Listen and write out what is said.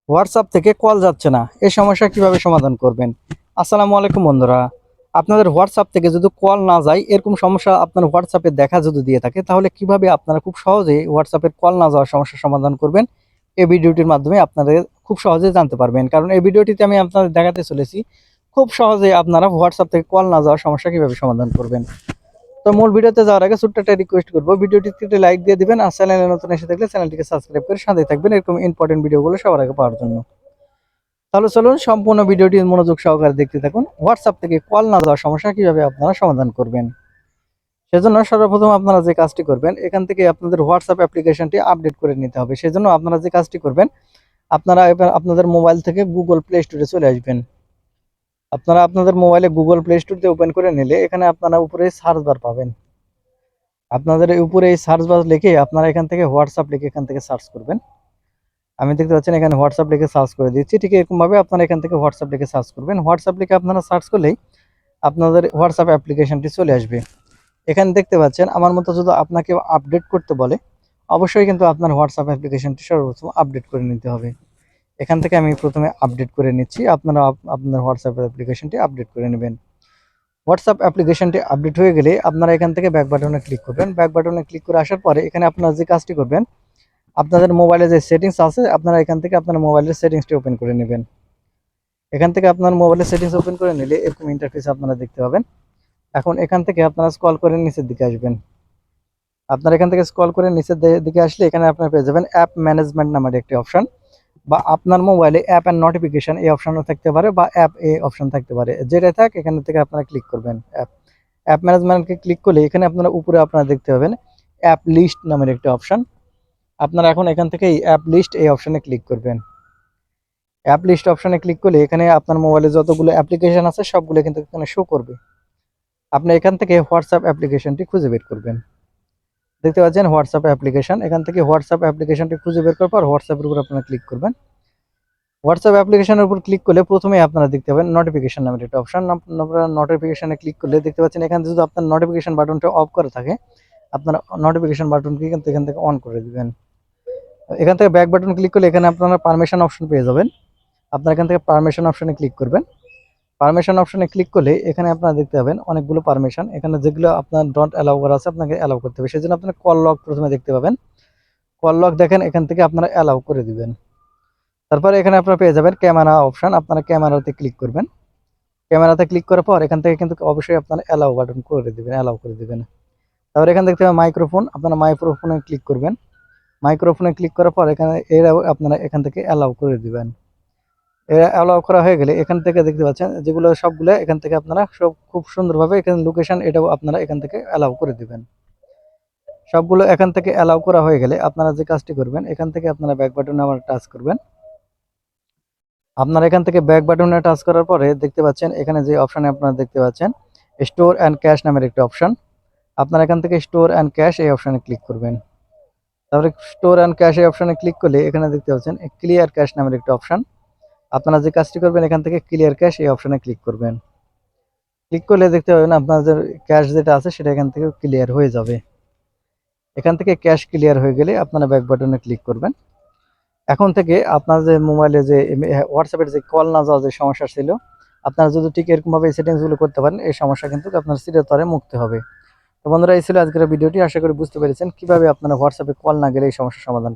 WhatsApp থেকে call যাচ্ছে না, এই সমস্যা কিভাবে সমাধান করবেন? আসসালামু আলাইকুম বন্ধুরা। আপনাদের হোয়াটসঅ্যাপ থেকে যদি কল না যায়, এরকম সমস্যা আপনার হোয়াটসঅ্যাপে দেখা যদি দিয়ে থাকে, তাহলে কিভাবে আপনারা খুব সহজেই হোয়াটসঅ্যাপের কল না যাওয়ার সমস্যার সমাধান করবেন, এই ভিডিওটির মাধ্যমে আপনাদের খুব সহজেই জানতে পারবেন। কারণ এই ভিডিওটিতে আমি আপনাদের দেখাতে চলেছি খুব সহজেই আপনারা হোয়াটসঅ্যাপ থেকে কল না যাওয়ার সমস্যা কিভাবে সমাধান করবেন। তো মূল ভিডিওতে যাওয়ার আগে ছোট্ট একটা রিকোয়েস্ট করবো, ভিডিওটিতে লাইক দিয়ে দিবেন, আর চ্যানেলে নতুন এসে থাকলে চ্যানেলটিকে সাবস্ক্রাইব করে সাথে থাকবেন এরকম ইম্পর্টেন্ট ভিডিওগুলো সবার আগে পাওয়ার জন্য। তাহলে চলুন সম্পূর্ণ ভিডিওটি মনোযোগ সহকারে দেখতে থাকুন। হোয়াটসঅ্যাপ থেকে কল না যাওয়ার সমস্যা কিভাবে আপনারা সমাধান করবেন। সেজন্য সর্বপ্রথম আপনারা যে কাজটি করবেন, এখান থেকে আপনাদের হোয়াটসঅ্যাপ অ্যাপ্লিকেশনটি আপডেট করে নিতে হবে। সেজন্য আপনারা যে কাজটি করবেন, আপনারা এবার আপনাদের মোবাইল থেকে গুগল প্লে স্টোরে চলে আসবেন। আপনারা আপনাদের মোবাইলে গুগল প্লে স্টোরতে ওপেন করে নিলে এখানে আপনারা উপরে সার্চ বার পাবেন। আপনাদের উপরে এই সার্চ বার লিখে আপনারা এখান থেকে হোয়াটসঅ্যাপ লিখে এখান থেকে সার্চ করবেন। আমি দেখতে পাচ্ছেন এখানে হোয়াটসঅ্যাপ লিখে সার্চ করে দিচ্ছি। ঠিক এরকমভাবে আপনারা এখান থেকে হোয়াটসঅ্যাপ লিখে সার্চ করবেন। হোয়াটসঅ্যাপ লিখে আপনারা সার্চ করলেই আপনাদের হোয়াটসঅ্যাপ অ্যাপ্লিকেশনটি চলে আসবে। এখানে দেখতে পাচ্ছেন আমার মতো যদি আপনাকে আপডেট করতে বলে, অবশ্যই কিন্তু আপনার হোয়াটসঅ্যাপ অ্যাপ্লিকেশনটি সর্বপ্রথম আপডেট করে নিতে হবে। এখান থেকে আমি প্রথমে আপডেট করে নিচ্ছি। আপনারা আপনার হোয়াটসঅ্যাপ অ্যাপ্লিকেশনটি আপডেট করে নেবেন। হোয়াটসঅ্যাপ অ্যাপ্লিকেশনটি আপডেট হয়ে গেলে আপনারা এখান থেকে ব্যাক বাটনে ক্লিক করবেন। ব্যাক বাটনে ক্লিক করে আসার পরে এখানে আপনারা যে কাজটি করবেন, আপনাদের মোবাইলে যে সেটিংস আছে আপনারা এখান থেকে আপনার মোবাইলের সেটিংসটি ওপেন করে নেবেন। এখান থেকে আপনার মোবাইলের সেটিংস ওপেন করে নিলে এরকম ইন্টারফেস আপনারা দেখতে পাবেন। এখন এখান থেকে আপনারা স্ক্রল করে নিচের দিকে আসবেন। আপনারা এখান থেকে স্ক্রল করে নিচের দিকে আসলে এখানে আপনারা পেয়ে যাবেন অ্যাপ ম্যানেজমেন্ট নামের একটি অপশন, বা আপনার মোবাইলে অ্যাপ অ্যান্ড নোটিফিকেশন এই অপশনও থাকতে পারে, বা অ্যাপ এই অপশন থাকতে পারে। যেটাই থাক এখান থেকে আপনারা ক্লিক করবেন। অ্যাপ ম্যানেজমেন্টকে ক্লিক করলে এখানে আপনারা উপরে আপনারা দেখতে পাবেন অ্যাপ লিস্ট নামের একটি অপশন। আপনারা এখন এখান থেকে এই অ্যাপ লিস্ট এই অপশনে ক্লিক করবেন। অ্যাপ লিস্ট অপশনে ক্লিক করলে এখানে আপনার মোবাইলে যতগুলো অ্যাপ্লিকেশন আছে সবগুলো কিন্তু এখানে শো করবে। আপনি এখান থেকে হোয়াটসঅ্যাপ অ্যাপ্লিকেশনটি খুঁজে বের করবেন। দেখতে পাচ্ছেন হোয়াটসঅ্যাপ অ্যাপ্লিকেশন, এখান থেকে হোয়াটসঅ্যাপ অ্যাপ্লিকেশনটি খুঁজে বের করার পর হোয়াটসঅ্যাপের উপর আপনারা ক্লিক করবেন। হোয়াটসঅ্যাপ অ্যাপ্লিকেশনের উপর ক্লিক করলে প্রথমেই আপনারা দেখতে পাবেন নোটিফিকেশন নামের একটা অপশন। আপনারা নোটিফিকেশনে ক্লিক করলে দেখতে পাচ্ছেন এখানে যদি আপনার নোটিফিকেশন বাটনটা অফ করা থাকে, আপনারা নোটিফিকেশন বাটনটি কিন্তু এখান থেকে অন করে দিবেন। এখান থেকে ব্যাক বাটন ক্লিক করলে এখানে আপনারা পারমিশন অপশন পেয়ে যাবেন। আপনারা এখান থেকে পারমিশন অপশনে ক্লিক করবেন। পারমিশন অপশনে ক্লিক করলে এখানে আপনারা দেখতে পাবেন অনেকগুলো পারমিশন, এখানে যেগুলো আপনার ডট অ্যালাউ করা আছে আপনাকে অ্যালাউ করতে হবে। সেজন্য আপনারা কল লক প্রথমে দেখতে পাবেন। কল লক দেখেন এখান থেকে আপনারা অ্যালাউ করে দিবেন। তারপরে এখানে আপনারা পেয়ে যাবেন ক্যামেরা অপশন, আপনারা ক্যামেরাতে ক্লিক করবেন। ক্যামেরাতে ক্লিক করার পর এখান থেকে কিন্তু অবশ্যই আপনারা অ্যালাউ বাটন করে দিবেন, অ্যালাউ করে দিবেন। তারপরে এখানে দেখতে পাবেন মাইক্রোফোন, আপনারা মাইক্রোফোনে ক্লিক করবেন। মাইক্রোফোনে ক্লিক করার পর এখানে এরাও আপনারা এখান থেকে অ্যালাউ করে দিবেন। এরা অ্যালাউ করা হয়ে গেলে এখান থেকে দেখতে পাচ্ছেন যেগুলো সবগুলো এখান থেকে আপনারা সব খুব সুন্দরভাবে এখানে লোকেশন এটাও আপনারা এখান থেকে অ্যালাউ করে দিবেন। সবগুলো এখান থেকে অ্যালাউ করা হয়ে গেলে আপনারা যে কাজটি করবেন, এখান থেকে আপনারা ব্যাক বাটনে আবার টাচ করবেন। আপনারা এখান থেকে ব্যাক বাটনে টাচ করার পরে দেখতে পাচ্ছেন এখানে যে অপশনে আপনারা দেখতে পাচ্ছেন স্টোর অ্যান্ড ক্যাশ নামের একটি অপশন। আপনারা এখান থেকে স্টোর অ্যান্ড ক্যাশ এই অপশনে ক্লিক করবেন। তারপরে স্টোর অ্যান্ড ক্যাশ এই অপশনে ক্লিক করলে এখানে দেখতে পাচ্ছেন ক্লিয়ার ক্যাশ নামের একটি অপশন। আপনারা যে কাজটি করবেন এখান থেকে ক্লিয়ার ক্যাশ এই অপশনে ক্লিক করবেন। ক্লিক করলে দেখতে পাবেন আপনাদের ক্যাশ যেটা আছে সেটা এখান থেকে ক্লিয়ার হয়ে যাবে। এখান থেকে ক্যাশ ক্লিয়ার হয়ে গেলে আপনারা ব্যাক বাটনে ক্লিক করবেন। এখন থেকে আপনার যে মোবাইলে যে হোয়াটসঅ্যাপের যে কল না যাওয়ার যে সমস্যা ছিল, আপনারা যদি ঠিক এরকমভাবে এই সেটিংসগুলো করতে পারেন, এই সমস্যা কিন্তু আপনার চিরতরে মুক্তি হবে। তো বন্ধুরা, এই ছিল আজকের ভিডিওটি। আশা করি বুঝতে পেরেছেন কিভাবে আপনারা হোয়াটসঅ্যাপে কল না গেলে এই সমস্যার সমাধান